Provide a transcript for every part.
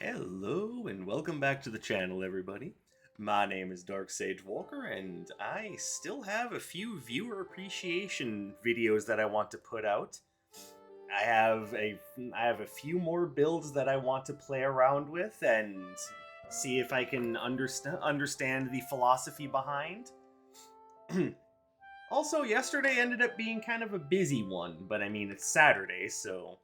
Hello and welcome back to the channel, everybody. My name is Dark Sage Walker, and I still have a few viewer appreciation videos that I want to put out. I have a few more builds that I want to play around with and see if I can understand the philosophy behind. Also, yesterday ended up being kind of a busy one, but I mean it's Saturday, so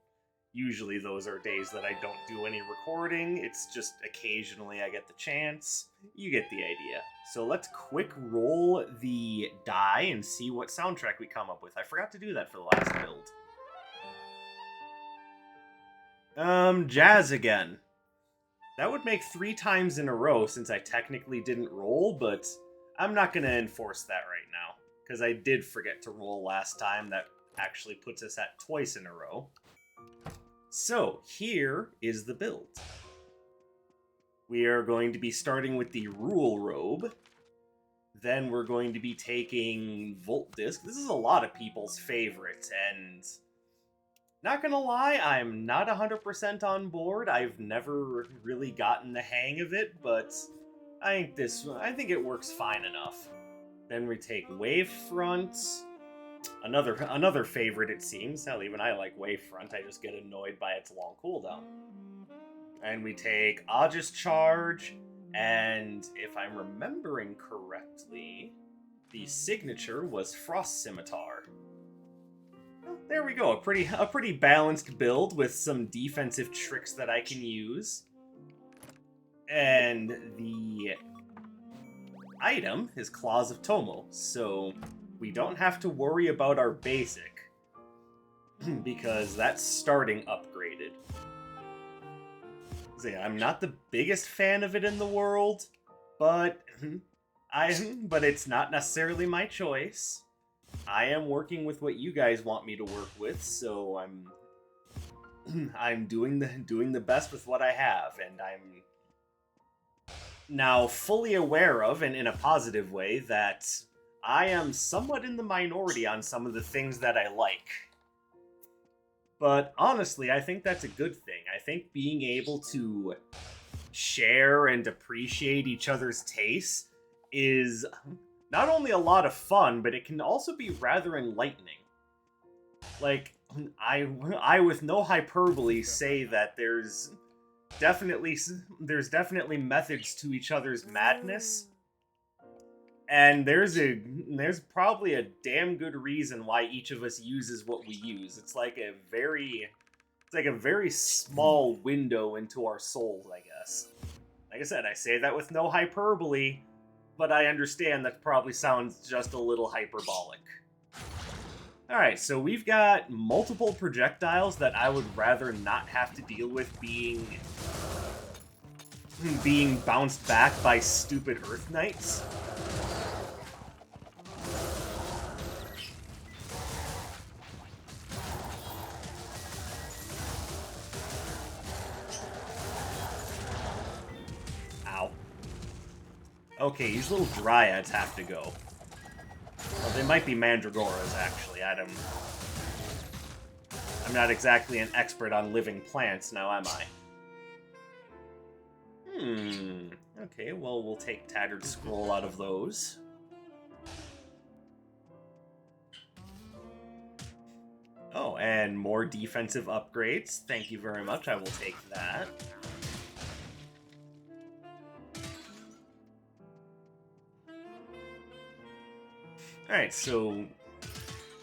usually those are days that I don't do any recording. It's just occasionally I get the chance. You get the idea. So let's quick roll the die and see what soundtrack we come up with. I forgot to do that for the last build. Jazz again. That would make 3 times in a row since I technically didn't roll, but I'm not going to enforce that right now, because I did forget to roll last time. That actually puts us at twice in a row. So, here is the build. We are going to be starting with the Rule Robe. Then we're going to be taking Volt Disc. This is a lot of people's favorite, and not gonna lie, I'm not 100% on board. I've never really gotten the hang of it, but I think it works fine enough. Then we take Wavefront. Another favorite, it seems. Hell, even I like Wavefront. I just get annoyed by its long cooldown. And we take Aegis Charge, and if I'm remembering correctly, the signature was Frost Scimitar. Well, there we go. A pretty balanced build with some defensive tricks that I can use. And the item is Claws of Tomo, so we don't have to worry about our basic, because that's starting upgraded. So yeah, I'm not the biggest fan of it in the world, but it's not necessarily my choice. I am working with what you guys want me to work with, so I'm doing the best with what I have, and I'm now fully aware of, and in a positive way, that I am somewhat in the minority on some of the things that I like. But honestly, I think that's a good thing. I think being able to share and appreciate each other's tastes is not only a lot of fun, but it can also be rather enlightening. Like, I with no hyperbole say that there's definitely methods to each other's madness. And there's probably a damn good reason why each of us uses what we use. It's like a very small window into our souls, I guess. Like I said, I say that with no hyperbole, but I understand that probably sounds just a little hyperbolic. Alright, so we've got multiple projectiles that I would rather not have to deal with being bounced back by stupid Earth Knights. Okay, these little dryads have to go. Well, they might be mandragoras, actually. I'm not exactly an expert on living plants, now am I? Okay, well, we'll take Tattered Scroll out of those. Oh, and more defensive upgrades. Thank you very much, I will take that. Alright, so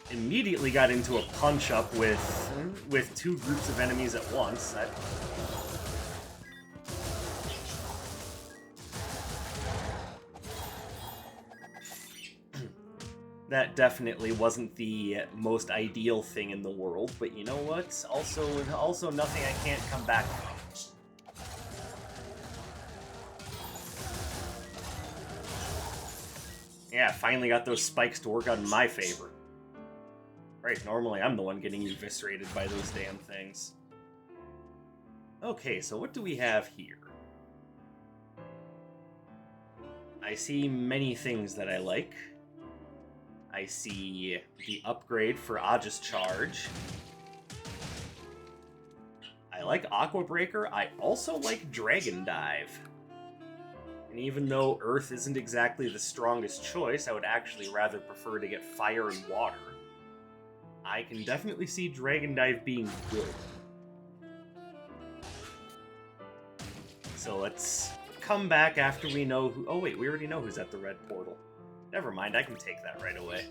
immediately got into a punch-up with 2 groups of enemies at once. That definitely wasn't the most ideal thing in the world, but you know what? Also nothing I can't come back from. Yeah, finally got those spikes to work out in my favor. Right, normally I'm the one getting eviscerated by those damn things. Okay, so what do we have here? I see many things that I like. I see the upgrade for Aegis Charge. I like Aqua Breaker. I also like Dragon Dive. And even though Earth isn't exactly the strongest choice, I would actually rather prefer to get Fire and Water. I can definitely see Dragon Dive being good. So let's come back after we know who... Oh wait, we already know who's at the red portal. Never mind, I can take that right away.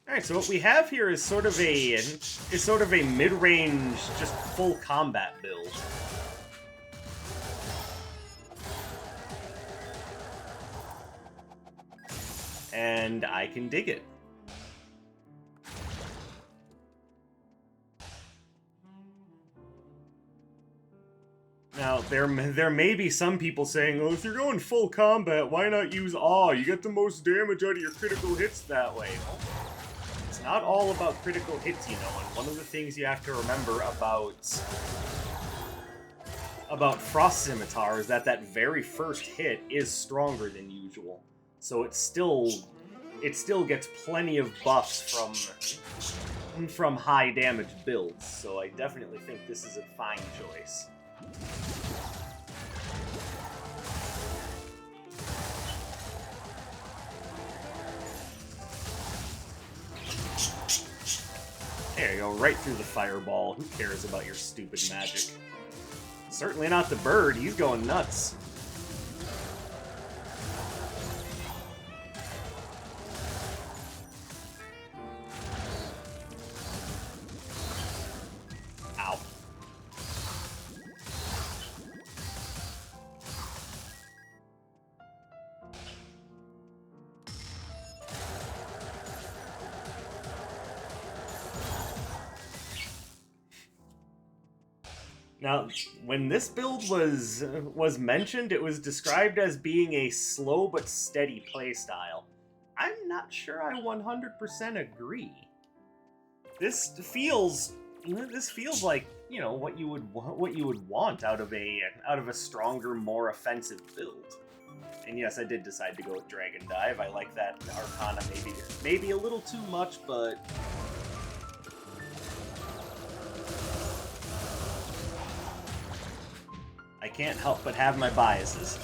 Alright, so what we have here is sort of a mid-range, just full combat build. And I can dig it. Now, there may be some people saying, oh, if you're going full combat, why not use Awe? You get the most damage out of your critical hits that way. Well, it's not all about critical hits, you know, and one of the things you have to remember about Frost Scimitar is that very first hit is stronger than usual. So it still gets plenty of buffs from high damage builds, so I definitely think this is a fine choice. There you go, right through the fireball. Who cares about your stupid magic? Certainly not the bird, he's going nuts. Ow. Now, when this build was mentioned, it was described as being a slow but steady playstyle. I'm not sure I 100% agree. This feels like, you know, what you would want out of a stronger, more offensive build. And yes, I did decide to go with Dragon Dive. I like that Arcana maybe a little too much, but I can't help but have my biases.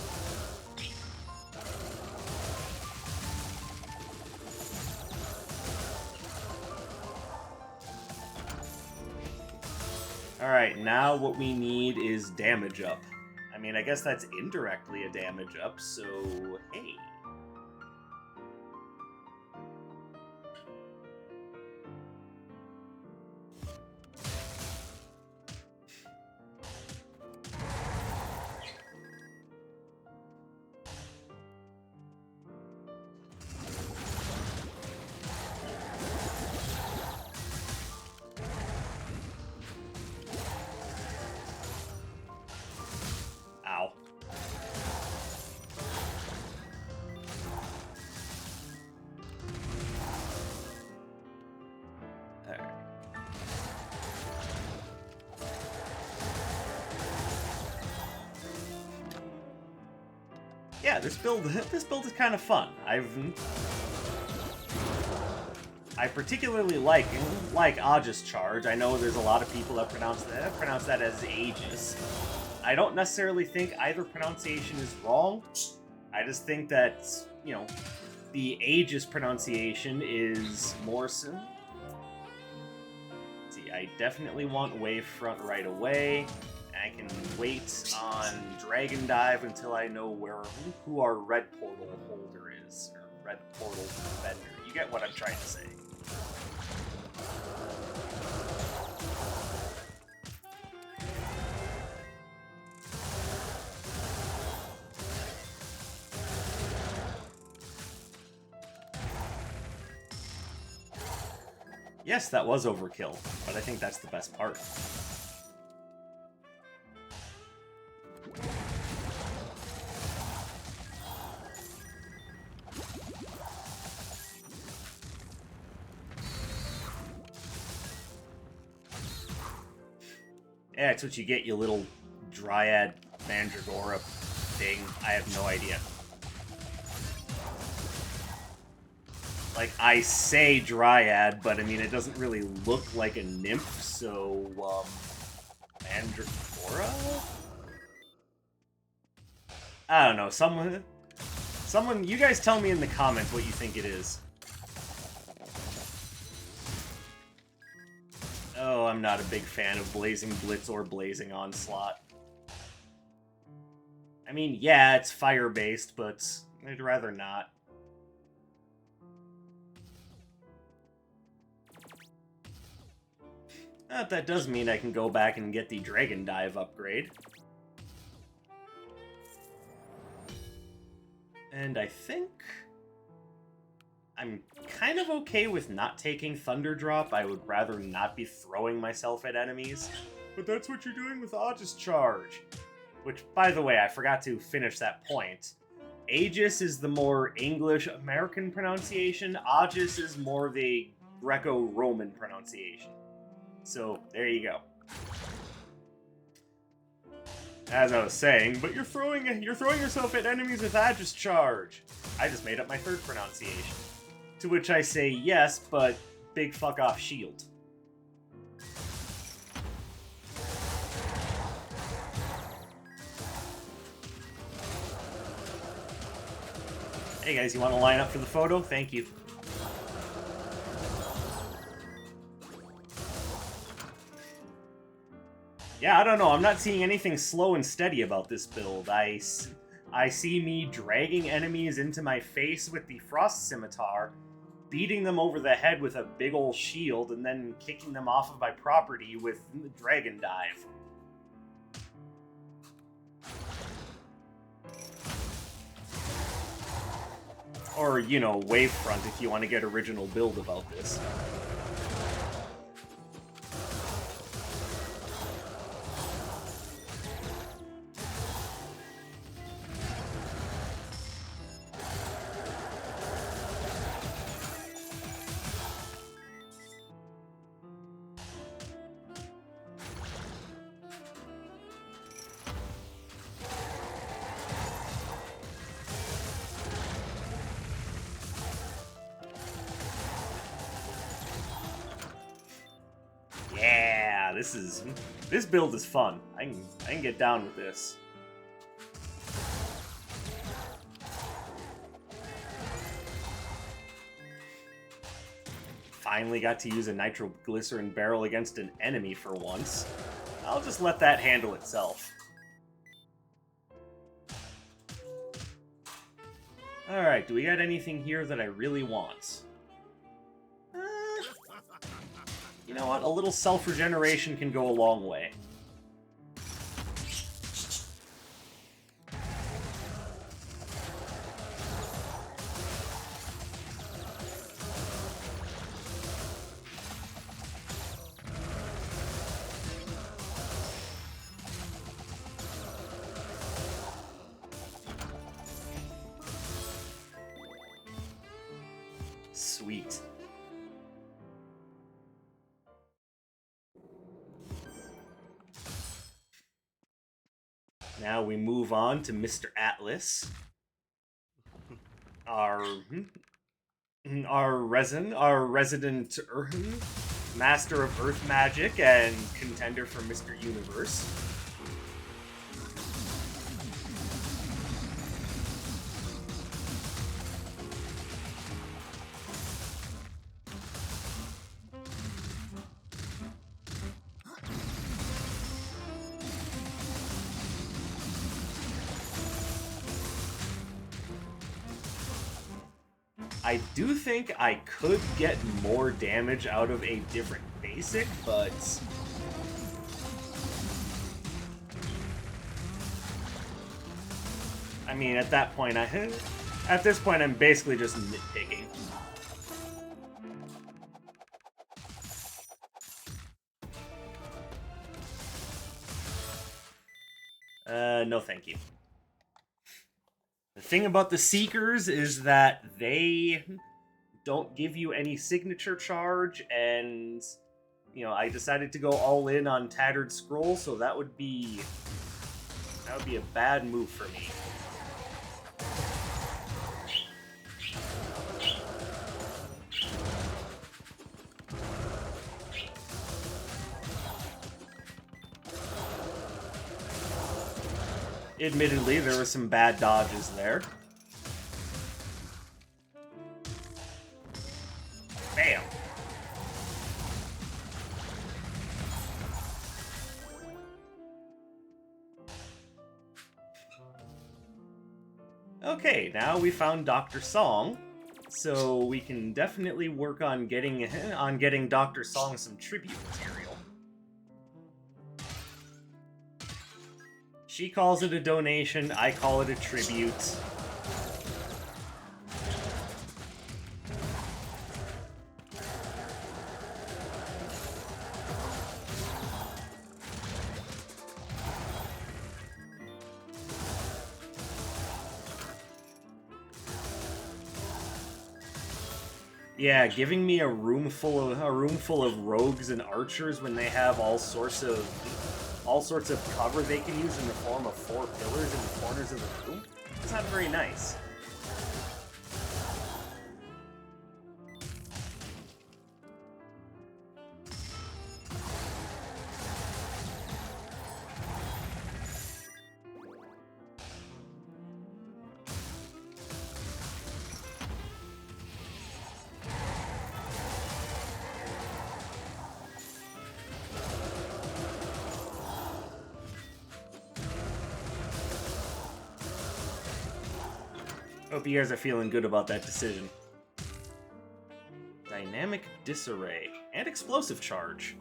Alright, now what we need is damage up. I mean, I guess that's indirectly a damage up, so hey. Ow. Alright. Yeah, this build is kind of fun. I particularly like Aegis Charge. I know there's a lot of people that pronounce that as Aegis. I don't necessarily think either pronunciation is wrong. I just think that, you know, the Aegis pronunciation is more so. See, I definitely want Wavefront right away. I can wait on Dragon Dive until I know who our red portal holder is, or red portal vendor. You get what I'm trying to say. Yes, that was overkill, but I think that's the best part. Yeah, it's what you get, you little Dryad Mandragora thing. I have no idea. Like, I say Dryad, but I mean, it doesn't really look like a nymph, so, Mandragora? I don't know, someone, you guys tell me in the comments what you think it is. Oh, I'm not a big fan of Blazing Blitz or Blazing Onslaught. I mean, yeah, it's fire-based, but I'd rather not. That does mean I can go back and get the Dragon Dive upgrade. And I think I'm kind of okay with not taking Thunder Drop. I would rather not be throwing myself at enemies. But that's what you're doing with Aegis Charge. Which, by the way, I forgot to finish that point. Aegis is the more English-American pronunciation. Aegis is more the Greco-Roman pronunciation. So, there you go. As I was saying, but you're throwing yourself at enemies with Aegis Charge. I just made up my third pronunciation. To which I say yes, but big fuck off shield. Hey guys, you want to line up for the photo? Thank you. Yeah, I don't know. I'm not seeing anything slow and steady about this build. I see me dragging enemies into my face with the Frost Scimitar, beating them over the head with a big ol' shield, and then kicking them off of my property with the Dragon Dive. Or, you know, Wavefront if you want to get original build about this. Yeah, this build is fun. I can get down with this. Finally got to use a nitroglycerin barrel against an enemy for once. I'll just let that handle itself. Alright, do we got anything here that I really want? You know what? A little self-regeneration can go a long way. Sweet. Now we move on to Mr. Atlas. Our resident master of Earth magic and contender for Mr. Universe. I do think I could get more damage out of a different basic, but I mean, at that point, at this point, I'm basically just nitpicking. No thank you. The thing about the Seekers is that they don't give you any signature charge, and you know, I decided to go all in on Tattered Scroll, so that would be a bad move for me. Admittedly, there were some bad dodges there. Bam! Okay, now we found Dr. Song, so we can definitely work on getting Dr. Song some tribute material. She calls it a donation, I call it a tribute. Yeah, giving me a room full of rogues and archers when they have all sorts of cover they can use in the form of 4 pillars in the corners of the room. It's not very nice. Hope you guys are feeling good about that decision. Dynamic Disarray and Explosive Charge.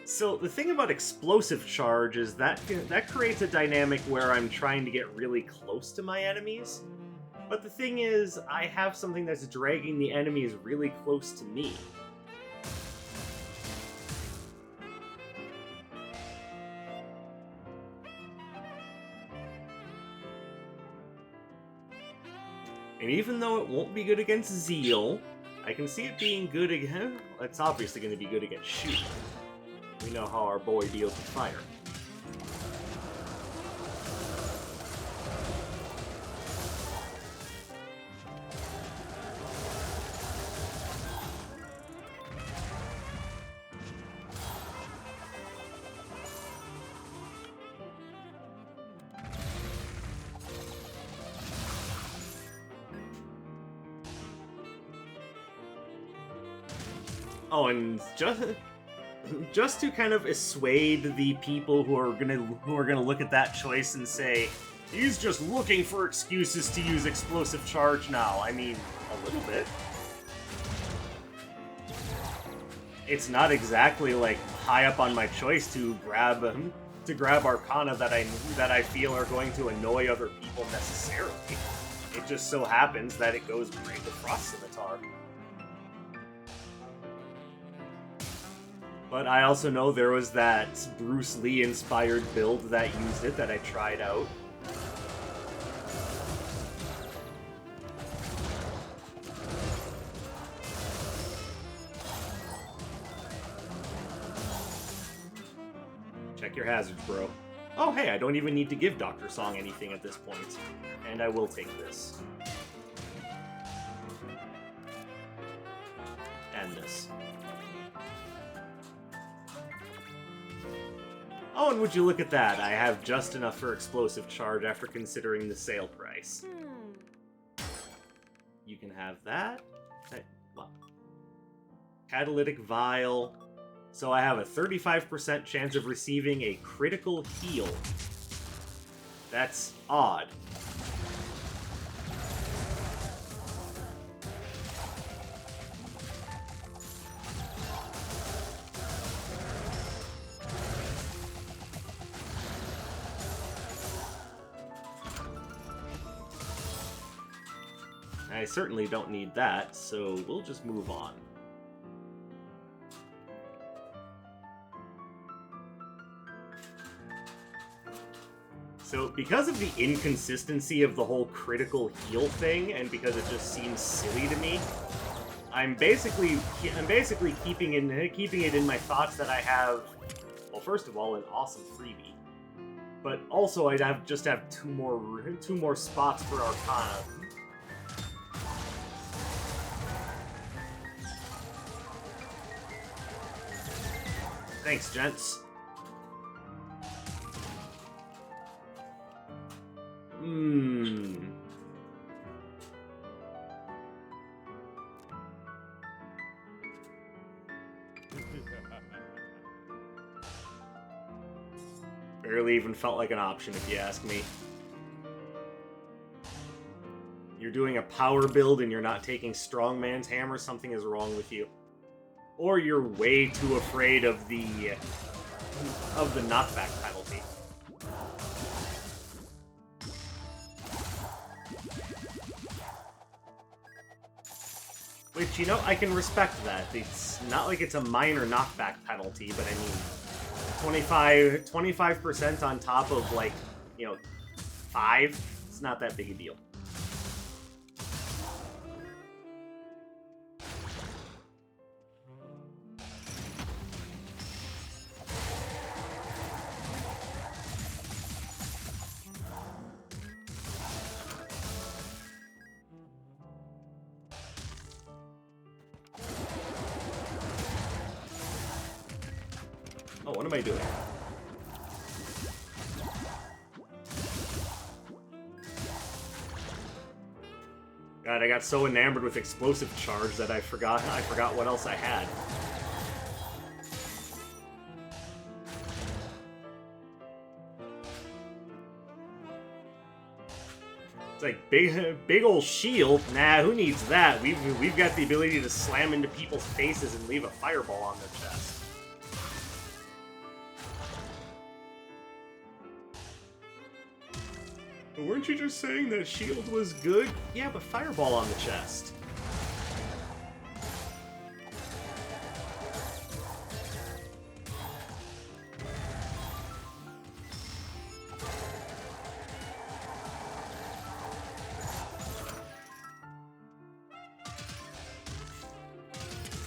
So the thing about Explosive Charge is that creates a dynamic where I'm trying to get really close to my enemies. But the thing is, I have something that's dragging the enemies really close to me. And even though it won't be good against Zeal, I can see it being good again. It's obviously going to be good against Shoot. We know how our boy deals with fire. Oh, and just to kind of assuade the people who are gonna look at that choice and say, he's just looking for excuses to use Explosive Charge now. I mean, a little bit. It's not exactly like high up on my choice to grab Arcana that I feel are going to annoy other people necessarily. It just so happens that it goes great with Frost Scimitar. But I also know there was that Bruce Lee-inspired build that used it that I tried out. Check your hazards, bro. Oh, hey, I don't even need to give Dr. Song anything at this point. And I will take this. And this. Oh, and would you look at that? I have just enough for Explosive Charge after considering the sale price. You can have that. Catalytic Vial. So I have a 35% chance of receiving a critical heal. That's odd. I certainly don't need that, so we'll just move on. So, because of the inconsistency of the whole critical heal thing, and because it just seems silly to me, I'm basically keeping it in my thoughts that I have. Well, first of all, an awesome freebie, but also I'd just have two more spots for Arcana. Thanks, gents. Barely even felt like an option, if you ask me. You're doing a power build and you're not taking Strongman's Hammer, something is wrong with you. Or you're way too afraid of the knockback penalty. Which, you know, I can respect that. It's not like it's a minor knockback penalty, but I mean, 25% on top of, like, you know, 5, it's not that big a deal. Oh, what am I doing? God, I got so enamored with explosive charge that I forgot what else I had. It's like big old shield. Nah, who needs that? We've got the ability to slam into people's faces and leave a fireball on their chest. Weren't you just saying that shield was good? Yeah, but fireball on the chest.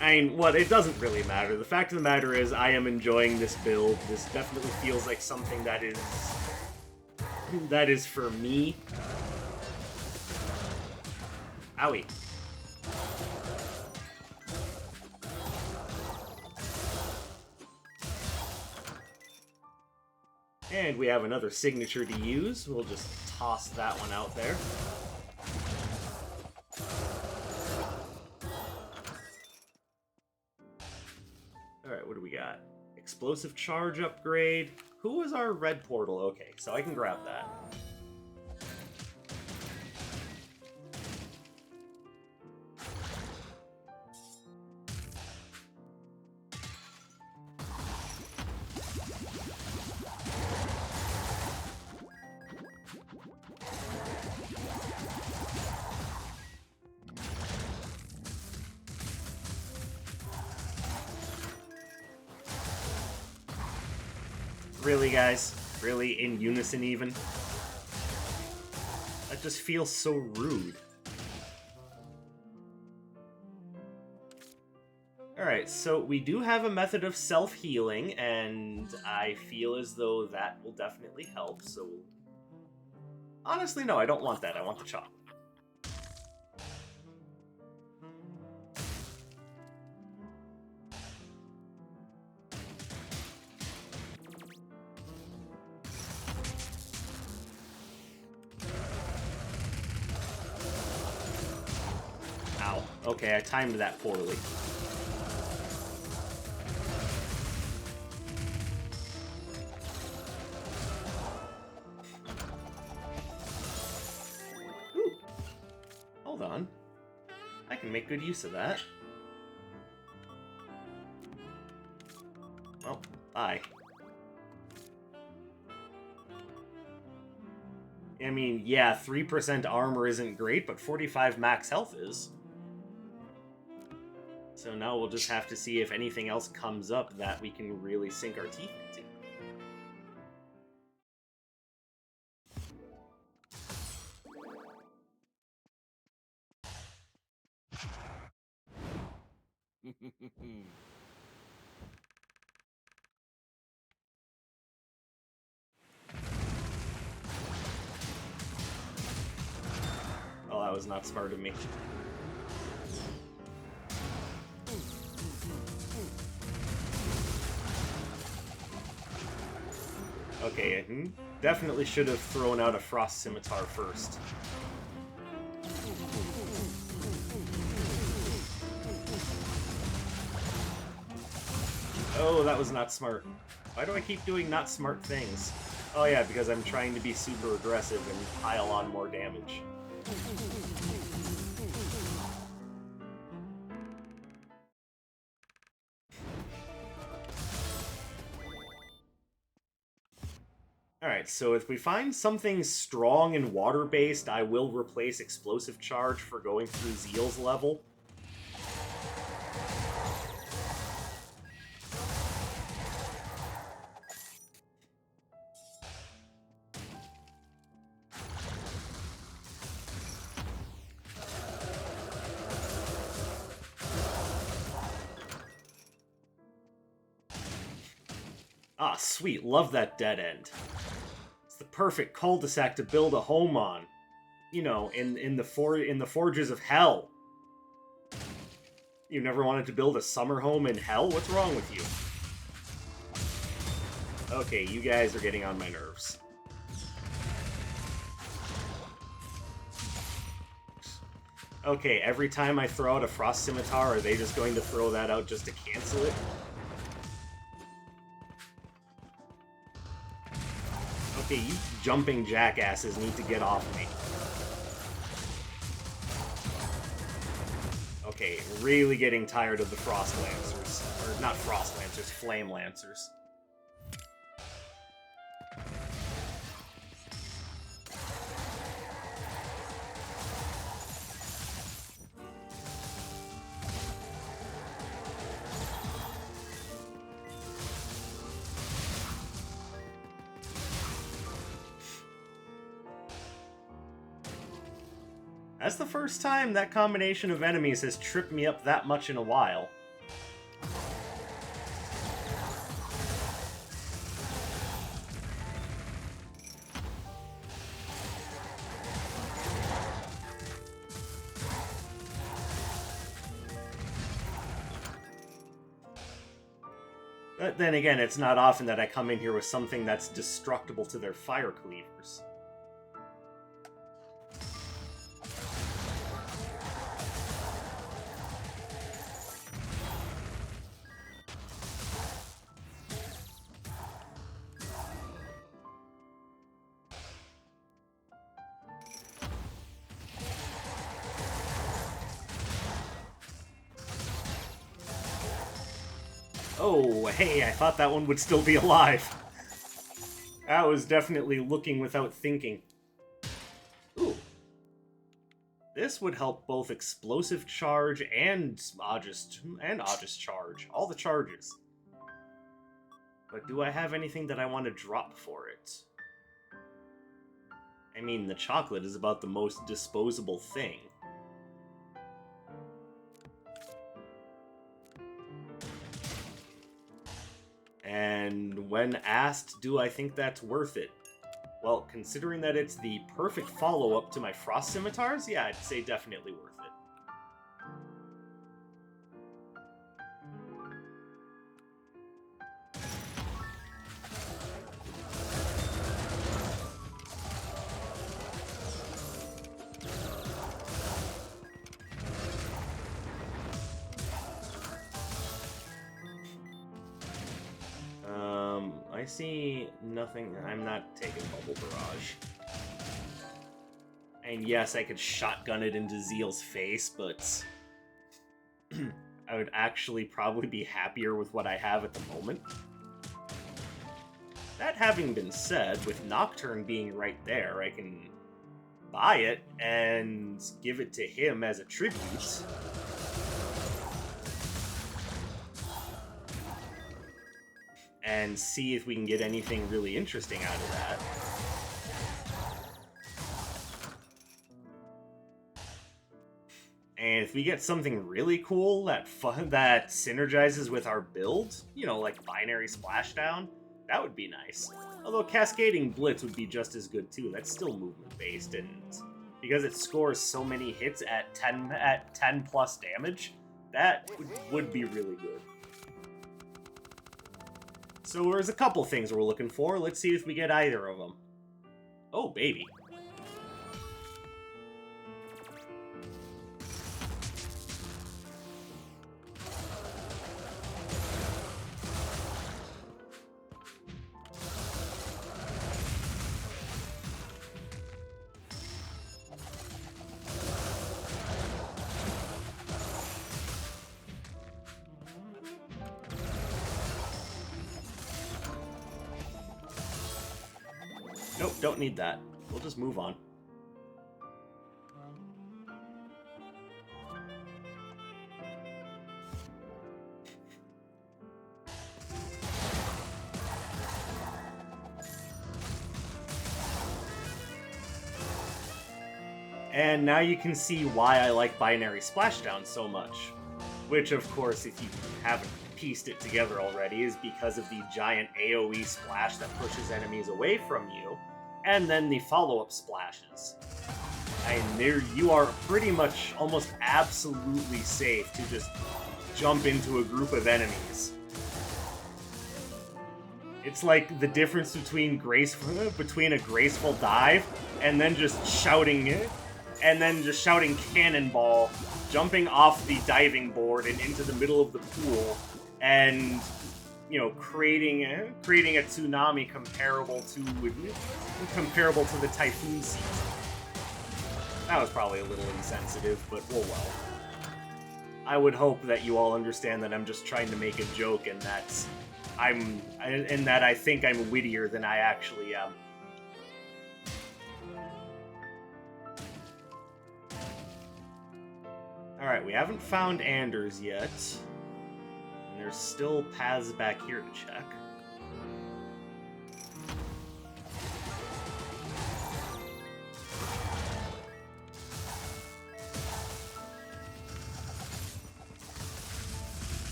I mean, what? It doesn't really matter. The fact of the matter is, I am enjoying this build. This definitely feels like something that is for me. Owie. And we have another signature to use. We'll just toss that one out there. Alright, what do we got? Explosive charge upgrade. Who was our red portal? Okay, so I can grab that. Really, guys? Really? In unison, even? That just feels so rude. Alright, so we do have a method of self-healing, and I feel as though that will definitely help, so... Honestly, no, I don't want that. I want the chocolate. Okay, I timed that poorly. Ooh. Hold on. I can make good use of that. Well, bye. I mean, yeah, 3% armor isn't great, but 45 max health is. So now we'll just have to see if anything else comes up that we can really sink our teeth into. Oh, that was not smart of me. Okay, definitely should have thrown out a Frost Scimitar first. Oh, that was not smart. Why do I keep doing not smart things? Oh yeah, because I'm trying to be super aggressive and pile on more damage. Alright, so if we find something strong and water-based, I will replace Explosive Charge for going through Zeal's level. Ah, sweet, love that dead end. It's the perfect cul-de-sac to build a home on. You know, in the forges of hell. You never wanted to build a summer home in hell? What's wrong with you? Okay, you guys are getting on my nerves. Okay, every time I throw out a Frost Scimitar, are they just going to throw that out just to cancel it? Okay, you jumping jackasses need to get off me. Okay, really getting tired of the Frost Lancers. Or, not Frost Lancers, Flame Lancers. That's the first time that combination of enemies has tripped me up that much in a while. But then again, it's not often that I come in here with something that's destructible to their fire cleavers. Oh, hey, I thought that one would still be alive. That was definitely looking without thinking. Ooh. This would help both Explosive Charge and Aegis Charge. All the charges. But do I have anything that I want to drop for it? I mean, the chocolate is about the most disposable thing. And when asked, do I think that's worth it? Well, considering that it's the perfect follow-up to my Frost Scimitars, yeah, I'd say definitely worth it. I see nothing. I'm not taking Bubble Barrage. And yes, I could shotgun it into Zeal's face, but I would actually probably be happier with what I have at the moment. That having been said, with Nocturne being right there, I can buy it and give it to him as a tribute. And see if we can get anything really interesting out of that. And if we get something really cool that that synergizes with our build, you know, like binary splashdown, that would be nice. Although cascading blitz would be just as good too. That's still movement based, and because it scores so many hits at 10 plus damage, that would be really good. So there's a couple things we're looking for. Let's see if we get either of them. Oh, baby. Nope, don't need that. We'll just move on. And now you can see why I like binary splashdown so much. Which, of course, if you haven't pieced it together already, is because of the giant AoE splash that pushes enemies away from you, and then the follow-up splashes. And there you are pretty much almost absolutely safe to just jump into a group of enemies. It's like the difference between a graceful dive and then just shouting it, and then just shouting cannonball, jumping off the diving board and into the middle of the pool, and you know, creating a tsunami comparable to the typhoon season. That was probably a little insensitive, but oh well. I would hope that you all understand that I'm just trying to make a joke, and that I think I'm wittier than I actually am. Alright, we haven't found Anders yet. And there's still paths back here to check.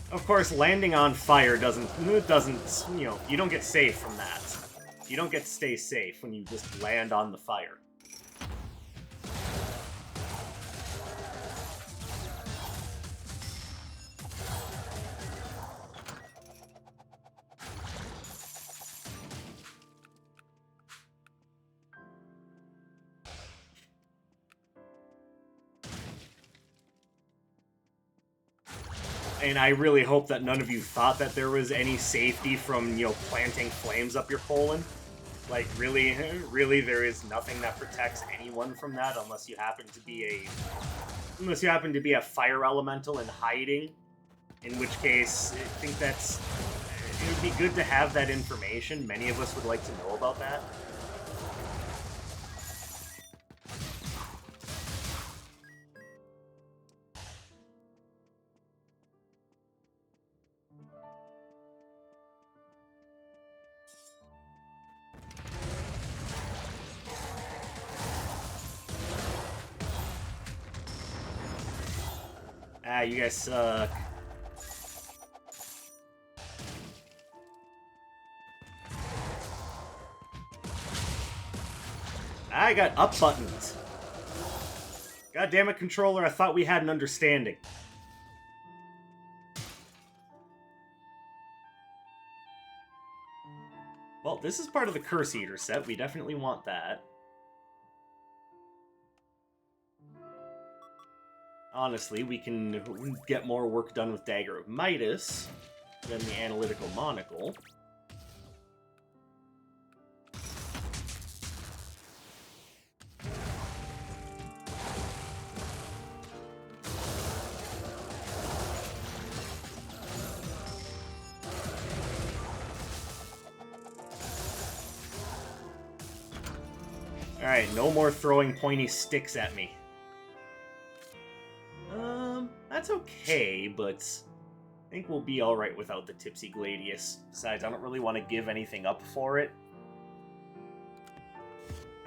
Of course, landing on fire doesn't, you know, you don't get safe from that. You don't get to stay safe when you just land on the fire. And I really hope that none of you thought that there was any safety from, you know, planting flames up your colon. Like, really, there is nothing that protects anyone from that unless you happen to be a fire elemental in hiding. In which case, I think it would be good to have that information. Many of us would like to know about that. Ah, you guys suck. I got up buttons. God damn it, controller, I thought we had an understanding. Well, this is part of the Curse Eater set. We definitely want that. Honestly, we can get more work done with Dagger of Midas than the Analytical Monocle. Alright, no more throwing pointy sticks at me. That's okay, but I think we'll be alright without the Tipsy Gladius. Besides, I don't really want to give anything up for it.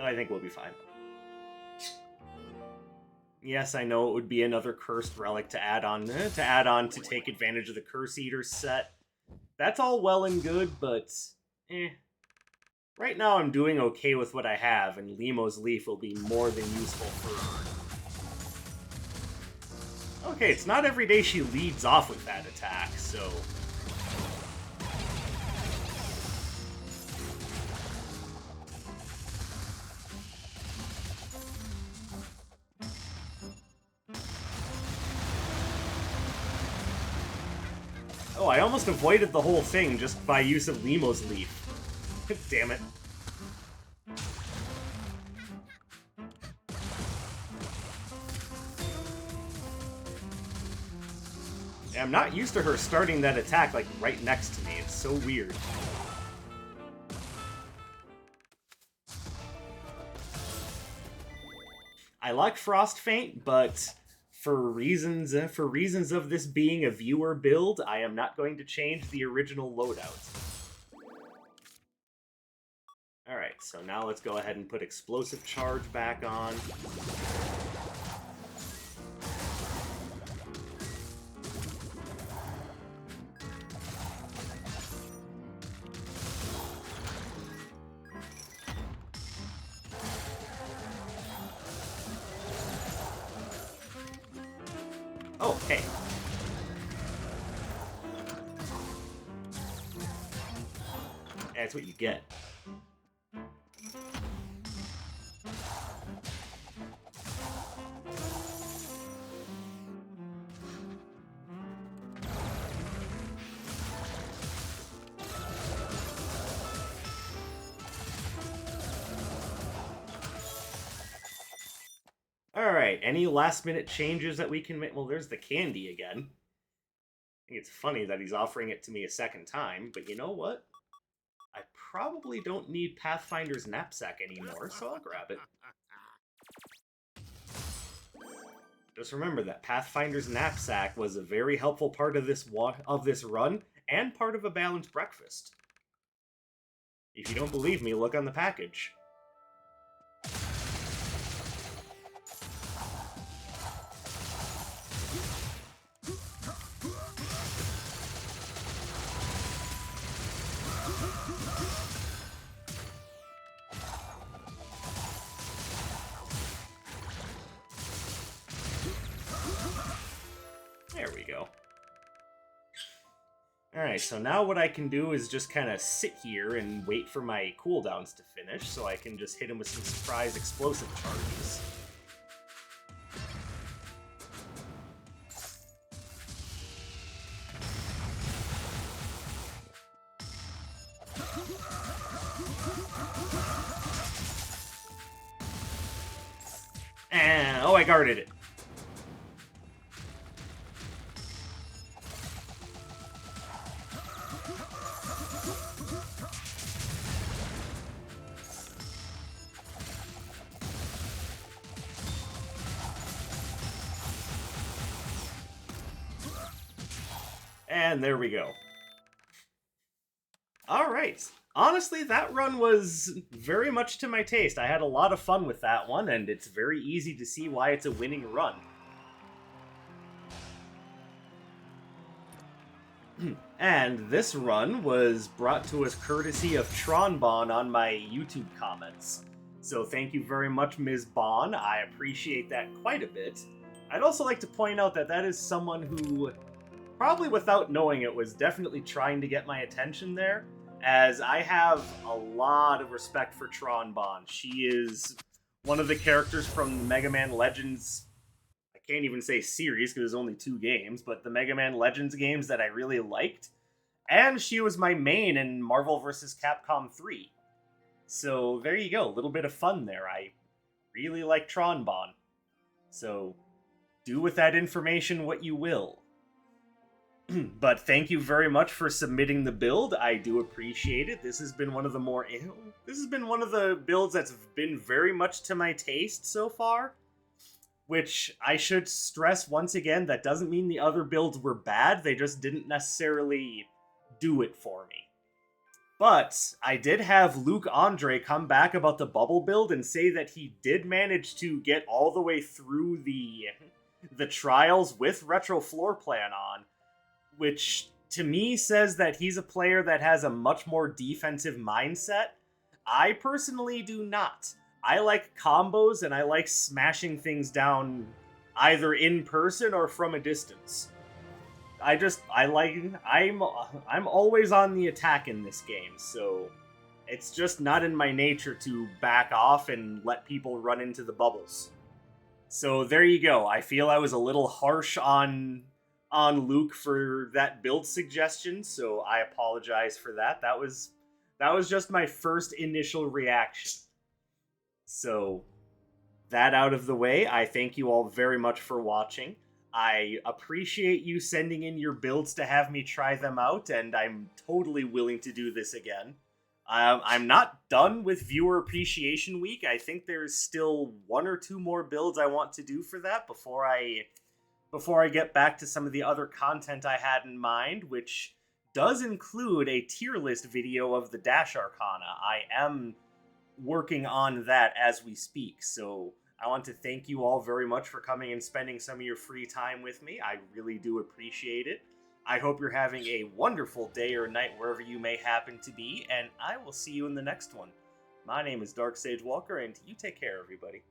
I think we'll be fine. Yes, I know it would be another cursed relic to add on to take advantage of the Curse Eater set. That's all well and good, but right now I'm doing okay with what I have, and Limo's Leaf will be more than useful for... Okay, it's not every day she leads off with that attack, so... Oh, I almost avoided the whole thing just by use of Limo's Leaf. Damn it. Yeah, I'm not used to her starting that attack, like, right next to me. It's so weird. I like Frost Feint, but... For reasons of this being a viewer build, I am not going to change the original loadout. Alright, so now let's go ahead and put Explosive Charge back on. Oh, hey. That's what you get. Alright, any last-minute changes that we can make? Well, there's the candy again. I think it's funny that he's offering it to me a second time, but you know what? I probably don't need Pathfinder's Knapsack anymore, so I'll grab it. Just remember that Pathfinder's Knapsack was a very helpful part of this run, and part of a balanced breakfast. If you don't believe me, look on the package. There we go. Alright, so now what I can do is just kind of sit here and wait for my cooldowns to finish, so I can just hit him with some surprise explosive charges. And, oh, I guarded it. And there we go. Alright. Honestly, that run was very much to my taste. I had a lot of fun with that one, and it's very easy to see why it's a winning run. And this run was brought to us courtesy of Tron Bon on my YouTube comments. So thank you very much, Ms. Bon. I appreciate that quite a bit. I'd also like to point out that that is someone who, probably without knowing it, was definitely trying to get my attention there, as I have a lot of respect for Tron Bon. She is one of the characters from the Mega Man Legends, I can't even say series because there's only 2 games, but the Mega Man Legends games that I really liked. And she was my main in Marvel vs. Capcom 3. So there you go, a little bit of fun there. I really like Tron Bon. So do with that information what you will. But thank you very much for submitting the build. I do appreciate it. This has been one of the builds that's been very much to my taste so far. Which I should stress once again, that doesn't mean the other builds were bad. They just didn't necessarily do it for me. But I did have Luke Andre come back about the bubble build and say that he did manage to get all the way through the trials with retro floor plan on, which to me says that he's a player that has a much more defensive mindset. I personally do not. I like combos and I like smashing things down either in person or from a distance. I'm always on the attack in this game, so it's just not in my nature to back off and let people run into the bubbles. So there you go. I feel I was a little harsh on Luke for that build suggestion, so I apologize for that. That was just my first initial reaction. So that out of the way, I thank you all very much for watching. I appreciate you sending in your builds to have me try them out, and I'm totally willing to do this again. I'm not done with Viewer Appreciation Week. I think there's still one or two more builds I want to do for that before I get back to some of the other content I had in mind, which does include a tier list video of the Dash Arcana. I am working on that as we speak, so I want to thank you all very much for coming and spending some of your free time with me. I really do appreciate it. I hope you're having a wonderful day or night wherever you may happen to be, and I will see you in the next one. My name is Dark Sage Walker, and you take care, everybody.